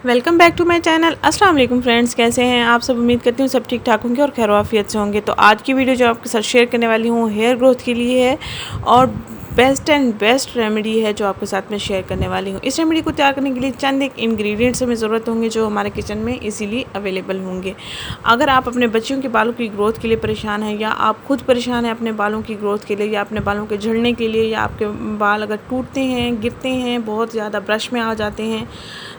Welcome back to my channel. अस्सलाम वालेकुम friends, कैसे हैं आप सब। उम्मीद करती हूँ सब ठीक ठाक होंगे और खैर से होंगे। तो आज की वीडियो जो आपके साथ शेयर करने वाली हूँ हेयर ग्रोथ के लिए है और बेस्ट रेमेडी है जो आपके साथ में शेयर करने वाली हूँ। इस रेमेडी को तैयार करने के लिए चंद एक इंग्रेडिएंट्स हमें ज़रूरत होंगे जो हमारे किचन में इजीली अवेलेबल होंगे। अगर आप अपने बच्चों के बालों की ग्रोथ के लिए परेशान हैं या आप खुद परेशान हैं अपने बालों की ग्रोथ के लिए या अपने बालों के झड़ने के लिए, या आपके बाल अगर टूटते हैं, गिरते हैं, बहुत ज़्यादा ब्रश में आ जाते हैं,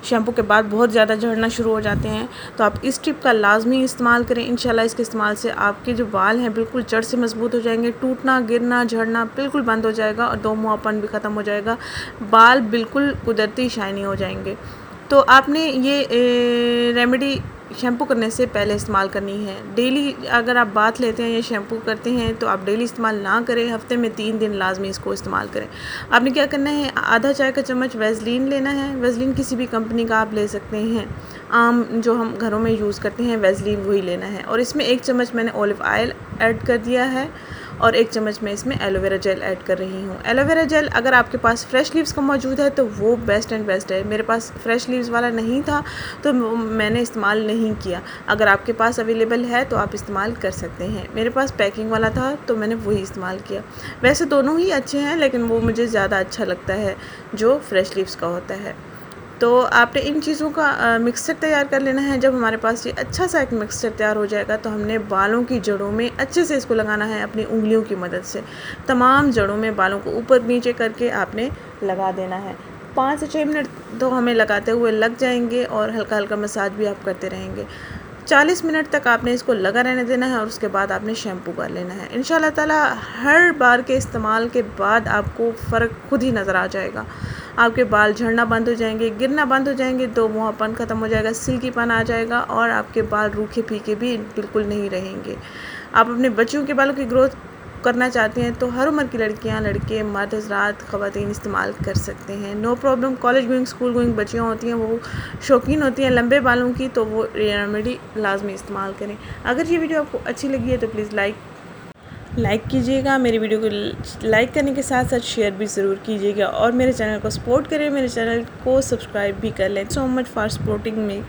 शैम्पू के बाद बहुत ज़्यादा झड़ना शुरू हो जाते हैं, तो आप इस टिप का लाजमी इस्तेमाल करें। इंशाल्लाह इसके इस्तेमाल से आपके जो बाल हैं बिल्कुल जड़ से मजबूत हो जाएंगे, टूटना गिरना झड़ना बिल्कुल बंद हो जाएगा और दो मुँहापन भी ख़त्म हो जाएगा, बाल बिल्कुल कुदरती शाइनी हो जाएंगे। तो आपने ये रेमेडी शैम्पू करने से पहले इस्तेमाल करनी है। डेली अगर आप बाथ लेते हैं या शैम्पू करते हैं तो आप डेली इस्तेमाल ना करें, हफ्ते में 3 दिन लाजमी इसको इस्तेमाल करें। आपने क्या करना है, आधा चाय का चम्मच वेज़लीन लेना है। वेज़लीन किसी भी कंपनी का आप ले सकते हैं, आम जो हम घरों में यूज़ करते हैं वेज़लीन वही लेना है। और इसमें 1 चम्मच मैंने ऑलिव ऑयल ऐड कर दिया है और 1 चम्मच मैं इसमें एलोवेरा जेल ऐड कर रही हूँ। एलोवेरा जेल अगर आपके पास फ्रेश लीव्स का मौजूद है तो वो बेस्ट है। मेरे पास फ्रेश लीव्स वाला नहीं था तो मैंने इस्तेमाल नहीं किया। अगर आपके पास अवेलेबल है तो आप इस्तेमाल कर सकते हैं। मेरे पास पैकिंग वाला था तो मैंने वही इस्तेमाल किया। वैसे दोनों ही अच्छे हैं लेकिन वो मुझे ज़्यादा अच्छा लगता है जो फ्रेश लीव्स का होता है। तो आपने इन चीज़ों का मिक्सचर तैयार कर लेना है। जब हमारे पास ये अच्छा सा एक मिक्सचर तैयार हो जाएगा तो हमने बालों की जड़ों में अच्छे से इसको लगाना है अपनी उंगलियों की मदद से। तमाम जड़ों में बालों को ऊपर नीचे करके आपने लगा देना है। 5 से 6 मिनट तो हमें लगाते हुए लग जाएंगे और हल्का हल्का मसाज भी आप करते रहेंगे। 40 मिनट तक आपने इसको लगा रहने देना है और उसके बाद आपने शैम्पू कर लेना है। इंशाल्लाह ताला हर बार के इस्तेमाल के बाद आपको फ़र्क खुद ही नज़र आ जाएगा। आपके बाल झड़ना बंद हो जाएंगे, गिरना बंद हो जाएंगे, दो मुँहापन ख़त्म हो जाएगा, सिल्कीपन आ जाएगा और आपके बाल रूखे फीके भी बिल्कुल नहीं रहेंगे। आप अपने बच्चों के बालों की ग्रोथ करना चाहते हैं तो हर उम्र की लड़कियां, लड़के, मर्द हज़रात, ख़वातीन इस्तेमाल कर सकते हैं, no problem. College going, school going बच्चियाँ होती हैं, वो शौकीन होती हैं लंबे बालों की, तो वो रेमेडी लाजमी इस्तेमाल करें। अगर ये वीडियो आपको अच्छी लगी है तो प्लीज़ लाइक कीजिएगा। मेरी वीडियो को लाइक करने के साथ साथ शेयर भी ज़रूर कीजिएगा और मेरे चैनल को सपोर्ट करें, मेरे चैनल को सब्सक्राइब भी कर लें। So much for supporting me.